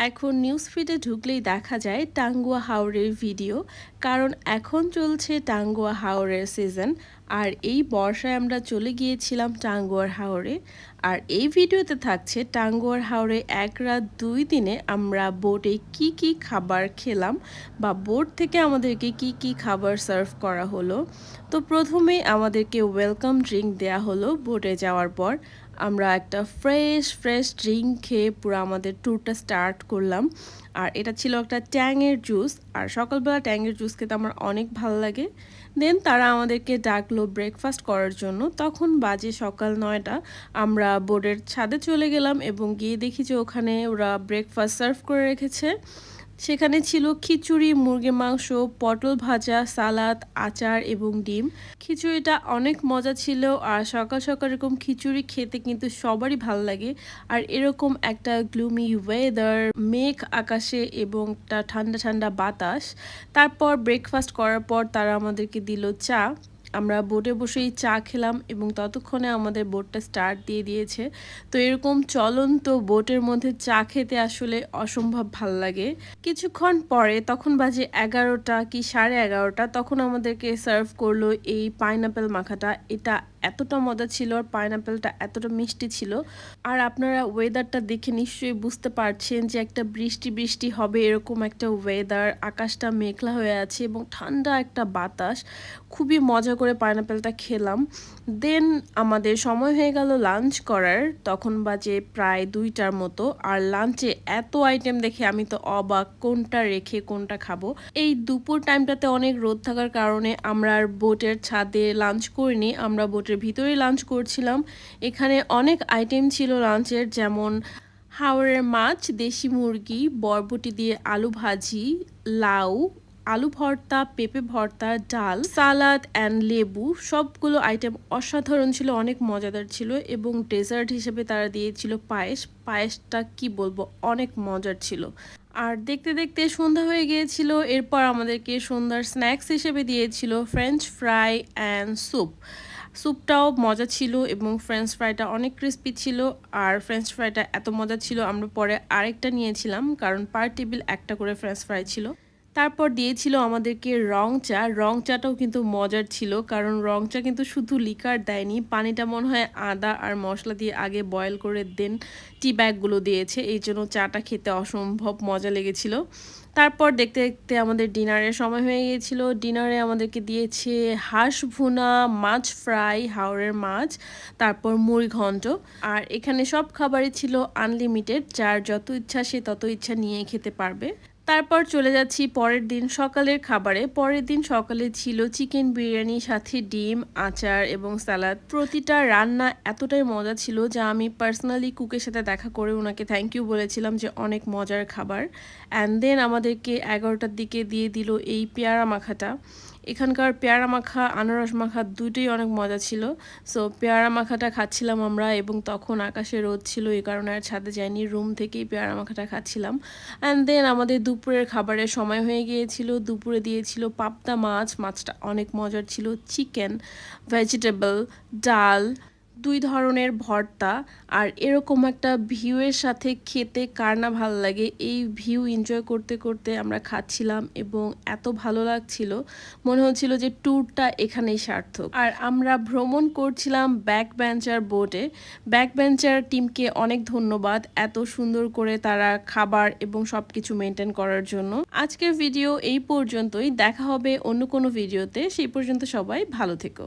এখন নিউজ ফিডে ঢুকলেই দেখা যায় টাঙ্গুয়া হাওরের ভিডিও, কারণ এখন চলছে টাঙ্গুয়া হাওরের সিজন। আর এই বর্ষায় আমরা চলে গিয়েছিলাম টাঙ্গুয়ার হাওরে। আর এই ভিডিওতে থাকছে টাঙ্গুয়ার হাওরে 1 রাত 2 দিনে আমরা বোটে কি কি খাবার খেলাম বা বোট থেকে আমাদেরকে কি কি খাবার সার্ভ করা হলো। তো প্রথমেই আমাদেরকে ওয়েলকাম ড্রিঙ্ক দেয়া হলো বোটে যাওয়ার পর। আমরা একটা ফ্রেশ ড্রিঙ্ক খেয়ে পুরো আমাদের ট্যুরটা স্টার্ট করলাম। আর এটা ছিল একটা ট্যাংয়ের জুস, আর সকালবেলা ট্যাংয়ের জুস খেতে আমার অনেক ভালো লাগে। দেন তারা আমাদেরকে ডাকলো ব্রেকফাস্ট করার জন্য। তখন বাজে সকাল 9টা। আমরা বোর্ডের ছাদে চলে গেলাম এবং গিয়ে দেখি যে ওখানে ওরা ব্রেকফাস্ট সার্ভ করে রেখেছে। সেখানে ছিল খিচুড়ি, মুরগির মাংস, পটল ভাজা, সালাদ, আচার এবং ডিম। খিচুড়িটা অনেক মজা ছিল। আর সকাল সকাল এরকম খিচুড়ি খেতে কিন্তু সবারই ভালো লাগে। আর এরকম একটা গ্লুমি ওয়েদার, মেঘ আকাশে এবং একটা ঠান্ডা ঠান্ডা বাতাস। তারপর ব্রেকফাস্ট করার পর তারা আমাদেরকে দিল চা। আমরা বোটে বসেই চা খেলাম এবং ততক্ষণে আমাদের বোটটা স্টার্ট দিয়ে দিয়েছে। তো এরকম চলন্ত বোটের মধ্যে চা খেতে আসলে অসম্ভব ভাল লাগে। কিছুক্ষণ পরে তখন বাজে 11টা কি 11:30, তখন আমাদেরকে সার্ভ করলো এই পাইনাপেল মাখাটা। এটা এতটা মজা ছিল আর পাইনাপেলটা এতটা মিষ্টি ছিল। আর আপনারা ওয়েদারটা দেখে নিশ্চয়ই বুঝতে পারছেন যে একটা বৃষ্টি বৃষ্টি হবে এরকম একটা ওয়েদার। আকাশটা মেঘলা হয়ে আছে এবং ঠান্ডা একটা বাতাস। খুবই মজা করে পাইনাপেলটা খেলাম। দেন আমাদের সময় হয়ে গেল লাঞ্চ করার। তখন বাজে প্রায় 2টার মতো। আর লাঞ্চে এত আইটেম দেখে আমি তো অবাক, কোনটা রেখে কোনটা খাবো। এই দুপুর টাইমটাতে অনেক রোদ থাকার কারণে আমরা আর বোটের ছাদে লাঞ্চ করিনি, আমরা বোটের ভিতরেই লাঞ্চ করছিলাম। এখানে অনেক আইটেম ছিল লাঞ্চের, যেমন হাওরের মাছ, দেশি মুরগি, বরবটি দিয়ে আলু ভাজি, লাউ, আলু ভর্তা, পেঁপে ভর্তা, ডাল, সালাদ অ্যান্ড লেবু। সবগুলো আইটেম অসাধারণ ছিল, অনেক মজাদার ছিল। এবং ডেজার্ট হিসেবে তারা দিয়েছিল পায়েস। পায়েসটা কি বলবো, অনেক মজার ছিল। আর দেখতে দেখতে সন্ধ্যা হয়ে গিয়েছিল। এরপর আমাদেরকে সন্ধ্যার স্ন্যাক্স হিসেবে দিয়েছিল ফ্রেঞ্চ ফ্রাই অ্যান্ড স্যুপ। স্যুপটাও মজা ছিল এবং ফ্রেঞ্চ ফ্রাইটা অনেক ক্রিস্পি ছিল। আর ফ্রেঞ্চ ফ্রাইটা এত মজা ছিল আমরা পরে আরেকটা নিয়েছিলাম, কারণ পার টেবিল একটা করে ফ্রেঞ্চ ফ্রাই ছিল। তারপর দিয়েছিল আমাদেরকে রং চা। রং চাটাও কিন্তু মজার ছিল, কারণ রং চা কিন্তু শুধু লিকার দেয়নি, পানিটা মনে হয় আদা আর মশলা দিয়ে আগে বয়েল করে দেন টি ব্যাগগুলো দিয়েছে। এই জন্য চাটা খেতে অসম্ভব মজা লেগেছিল। তারপর দেখতে দেখতে আমাদের ডিনারের সময় হয়ে গিয়েছিল। ডিনারে আমাদেরকে দিয়েছে হাঁস ভুনা, মাছ ফ্রাই, হাওরের মাছ, তারপর মুড়ি ঘন্ট। আর এখানে সব খাবারই ছিল আনলিমিটেড, যার যত ইচ্ছা সে তত ইচ্ছা নিয়ে খেতে পারবে। তারপর চলে যাচ্ছি পরের দিন সকালের খাবারে। পরের দিন সকালে ছিল চিকেন বিরিয়ানি, সাথে ডিম, আচার এবং সালাদ। প্রতিটা রান্না এতটাই মজা ছিল যা আমি পার্সোনালি কুকের সাথে দেখা করে ওনাকে থ্যাংক ইউ বলেছিলাম যে অনেক মজার খাবার। অ্যান্ড দেন আমাদেরকে 11টার দিকে দিয়ে দিল এই পেয়ারা মাখাটা। এখানকার পেয়ারা মাখা, আনারস মাখা দুটোই অনেক মজা ছিল। সো পেয়ারা মাখাটা খাচ্ছিলাম আমরা, এবং তখন আকাশে রোদ ছিল, এই কারণে আর ছাদে যাইনি, রুম থেকেই পেয়ারা মাখাটা খাচ্ছিলাম। অ্যান্ড দেন আমাদের দুপুরের খাবারের সময় হয়ে গিয়েছিল। দুপুরে দিয়েছিল পাবদা মাছ। মাছটা অনেক মজার ছিল। চিকেন, ভেজিটেবল, ডাল, 2 ধরনের ভর্তা। আর এরকম একটা ভিউয়ের সাথে খেতে কার না ভালো লাগে। এই ভিউ এনজয় করতে করতে আমরা খাচ্ছিলাম এবং এত ভালো লাগছিল, মনে হচ্ছিল যে ট্যুরটা এখানেই সার্থক। আর আমরা ভ্রমণ করছিলাম ব্যাক বেঞ্চার বোটে। ব্যাক বেঞ্চার টিমকে অনেক ধন্যবাদ, এত সুন্দর করে তারা খাবার এবং সব কিছু মেনটেন করার জন্য। আজকের ভিডিও এই পর্যন্তই, দেখা হবে অন্য কোনো ভিডিওতে। সেই পর্যন্ত সবাই ভালো থেকো।